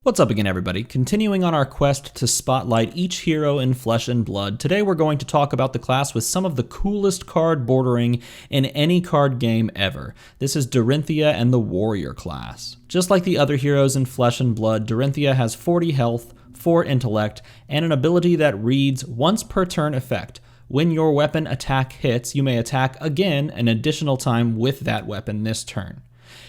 What's up again, everybody? Continuing on our quest to spotlight each hero in Flesh and Blood, today we're going to talk about the class with some of the coolest card bordering in any card game ever. This is Dorinthea and the Warrior class. Just like the other heroes in Flesh and Blood, Dorinthea has 40 health, 4 intellect, and an ability that reads once per turn effect. When your weapon attack hits, you may attack again an additional time with that weapon this turn.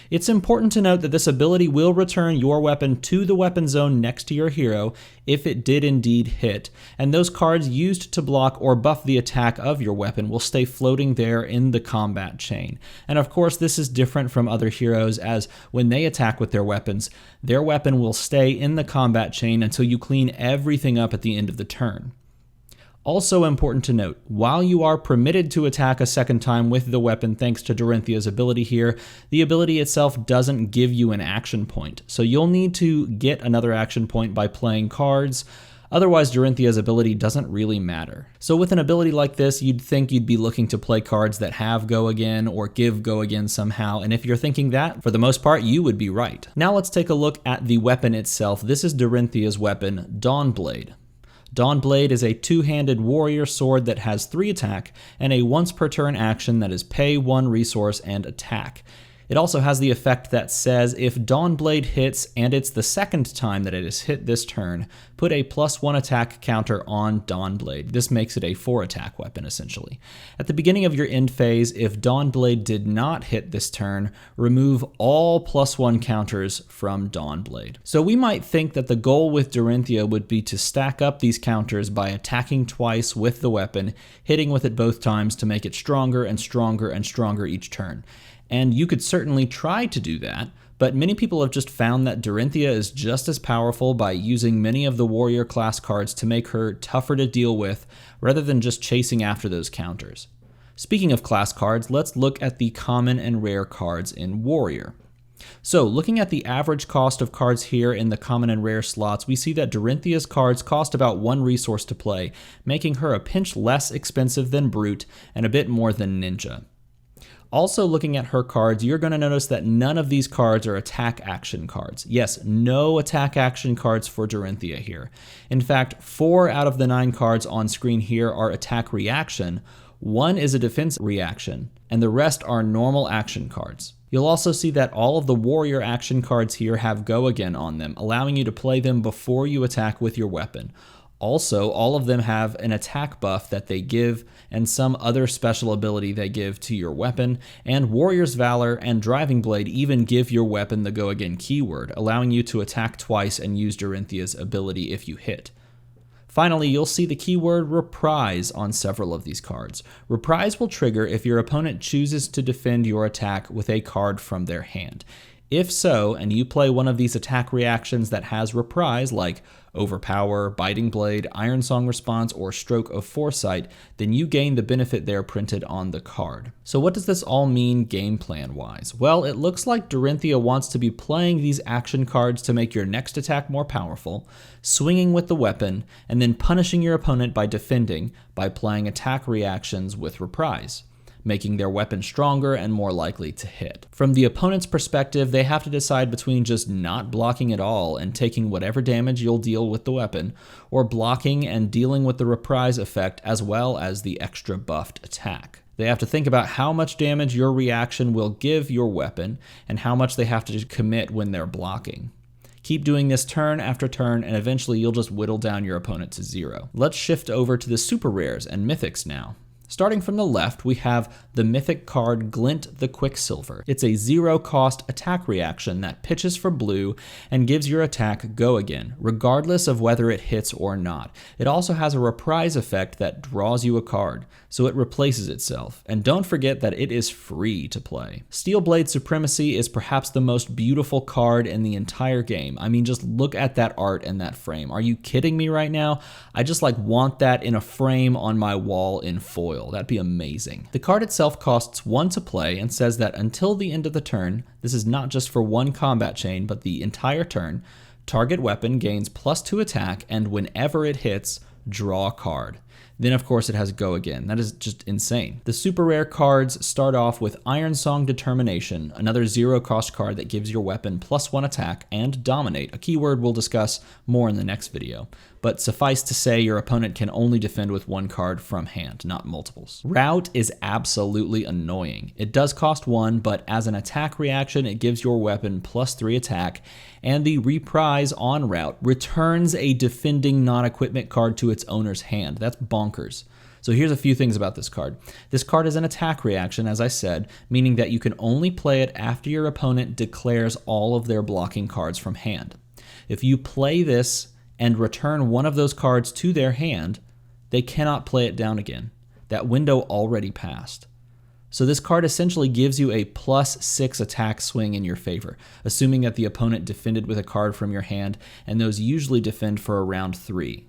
It's important to note that this ability will return your weapon to the weapon zone next to your hero if it did indeed hit, and those cards used to block or buff the attack of your weapon will stay floating there in the combat chain. And of course, this is different from other heroes, as when they attack with their weapon will stay in the combat chain until you clean everything up at the end of the turn. Also important to note, while you are permitted to attack a second time with the weapon thanks to Dorinthea's ability here, the ability itself doesn't give you an action point. So you'll need to get another action point by playing cards. Otherwise, Dorinthea's ability doesn't really matter. So with an ability like this, you'd think you'd be looking to play cards that have Go Again or give Go Again somehow, and if you're thinking that, for the most part, you would be right. Now let's take a look at the weapon itself. This is Dorinthea's weapon, Dawnblade. Dawnblade is a two-handed warrior sword that has 3 attack and a once per turn action that is pay 1 resource and attack. It also has the effect that says if Dawnblade hits and it's the second time that it is hit this turn, put a +1 attack counter on Dawnblade. This makes it a 4 attack weapon essentially. At the beginning of your end phase, if Dawnblade did not hit this turn, remove all +1 counters from Dawnblade. So we might think that the goal with Dorinthea would be to stack up these counters by attacking twice with the weapon, hitting with it both times to make it stronger and stronger and stronger each turn. And you could certainly try to do that, but many people have just found that Dorinthea is just as powerful by using many of the warrior class cards to make her tougher to deal with, rather than just chasing after those counters. Speaking of class cards, let's look at the common and rare cards in warrior. So looking at the average cost of cards here in the common and rare slots, we see that Dorinthea's cards cost about 1 resource to play, making her a pinch less expensive than Brute and a bit more than Ninja. Also, looking at her cards, you're going to notice that none of these cards are attack action cards. Yes, no attack action cards for Dorinthea here. In fact, 4 out of the 9 cards on screen here are attack reaction, 1 is a defense reaction, and the rest are normal action cards. You'll also see that all of the warrior action cards here have Go Again on them, allowing you to play them before you attack with your weapon. Also, all of them have an attack buff that they give and some other special ability they give to your weapon, and Warrior's Valor and Driving Blade even give your weapon the Go Again keyword, allowing you to attack twice and use Dorinthea's ability if you hit. Finally, you'll see the keyword Reprise on several of these cards. Reprise will trigger if your opponent chooses to defend your attack with a card from their hand. If so, and you play one of these attack reactions that has Reprise, like Overpower, Biting Blade, Ironsong Response, or Stroke of Foresight, then you gain the benefit there printed on the card. So what does this all mean game plan-wise? Well, it looks like Dorinthea wants to be playing these action cards to make your next attack more powerful, swinging with the weapon, and then punishing your opponent by defending by playing attack reactions with Reprise, making their weapon stronger and more likely to hit. From the opponent's perspective, they have to decide between just not blocking at all and taking whatever damage you'll deal with the weapon, or blocking and dealing with the Reprise effect as well as the extra buffed attack. They have to think about how much damage your reaction will give your weapon and how much they have to commit when they're blocking. Keep doing this turn after turn, and eventually you'll just whittle down your opponent to 0. Let's shift over to the super rares and mythics now. Starting from the left, we have the mythic card Glint the Quicksilver. It's a 0-cost attack reaction that pitches for blue and gives your attack Go Again, regardless of whether it hits or not. It also has a Reprise effect that draws you a card, so it replaces itself. And don't forget that it is free to play. Steelblade Supremacy is perhaps the most beautiful card in the entire game. I mean, just look at that art and that frame. Are you kidding me right now? I just want that in a frame on my wall in foil. That'd be amazing. The card itself costs 1 to play and says that until the end of the turn, this is not just for one combat chain, but the entire turn, target weapon gains +2 attack, and whenever it hits, draw a card. Then of course it has Go Again. That is just insane. The super rare cards start off with Ironsong Determination, another 0-cost card that gives your weapon +1 attack, and Dominate, a keyword we'll discuss more in the next video. But suffice to say, your opponent can only defend with 1 card from hand, not multiples. Rout is absolutely annoying. It does cost 1, but as an attack reaction, it gives your weapon +3 attack, and the reprise on Rout returns a defending non-equipment card to its owner's hand. That's bonkers. So here's a few things about this card. This card is an attack reaction, as I said, meaning that you can only play it after your opponent declares all of their blocking cards from hand. If you play this and return one of those cards to their hand, they cannot play it down again. That window already passed. So this card essentially gives you a +6 attack swing in your favor, assuming that the opponent defended with a card from your hand, and those usually defend for around 3.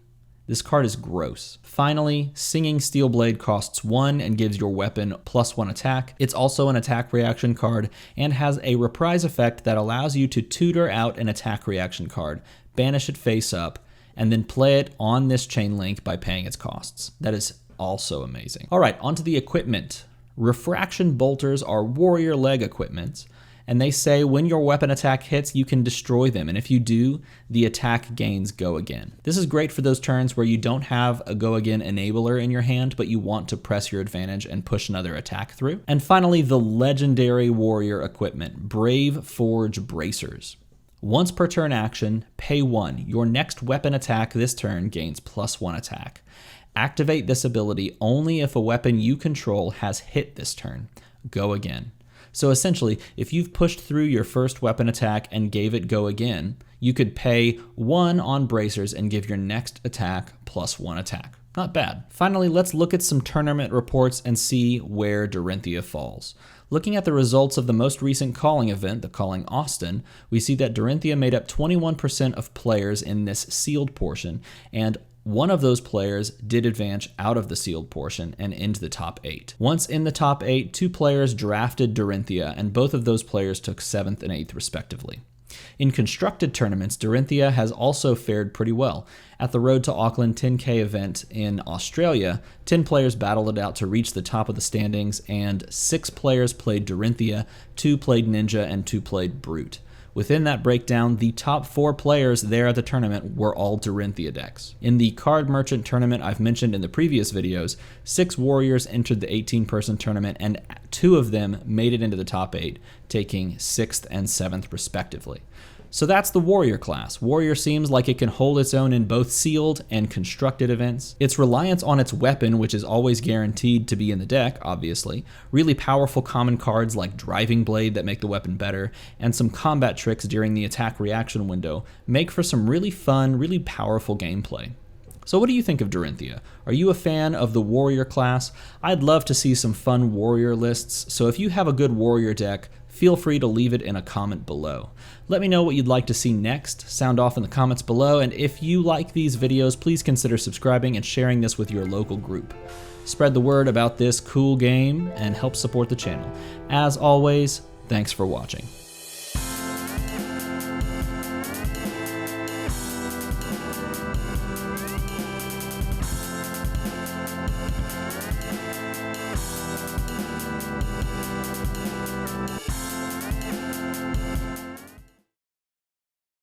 This card is gross. Finally, Singing Steel Blade costs 1 and gives your weapon +1 attack. It's also an attack reaction card and has a reprise effect that allows you to tutor out an attack reaction card, banish it face up, and then play it on this chain link by paying its costs. That is also amazing. All right, onto the equipment. Refraction bolters are warrior leg equipment, and they say when your weapon attack hits, you can destroy them, and if you do, the attack gains Go Again. This is great for those turns where you don't have a Go Again enabler in your hand, but you want to press your advantage and push another attack through. And finally, the legendary warrior equipment, Brave Forge Bracers. Once per turn action, pay 1. Your next weapon attack this turn gains +1 attack. Activate this ability only if a weapon you control has hit this turn. Go Again. So essentially, if you've pushed through your first weapon attack and gave it Go Again, you could pay 1 on bracers and give your next attack +1 attack. Not bad. Finally, let's look at some tournament reports and see where Dorinthea falls. Looking at the results of the most recent calling event, the Calling Austin, we see that Dorinthea made up 21% of players in this sealed portion, and one of those players did advance out of the sealed portion and into the top 8. Once in the top 8, 2 players drafted Dorinthea, and both of those players took 7th and 8th respectively. In constructed tournaments, Dorinthea has also fared pretty well. At the Road to Auckland 10K event in Australia, 10 players battled it out to reach the top of the standings, and 6 players played Dorinthea, 2 played Ninja, and 2 played Brute. Within that breakdown, the top 4 players there at the tournament were all Dorinthea decks. In the Card Merchant tournament I've mentioned in the previous videos, 6 warriors entered the 18-person tournament, and 2 of them made it into the top 8, taking 6th and 7th respectively. So that's the Warrior class. Warrior seems like it can hold its own in both sealed and constructed events. Its reliance on its weapon, which is always guaranteed to be in the deck, obviously, really powerful common cards like Driving Blade that make the weapon better, and some combat tricks during the attack reaction window make for some really fun, really powerful gameplay. So what do you think of Dorinthea? Are you a fan of the Warrior class? I'd love to see some fun Warrior lists, so if you have a good Warrior deck, feel free to leave it in a comment below. Let me know what you'd like to see next, sound off in the comments below, and if you like these videos, please consider subscribing and sharing this with your local group. Spread the word about this cool game and help support the channel. As always, thanks for watching.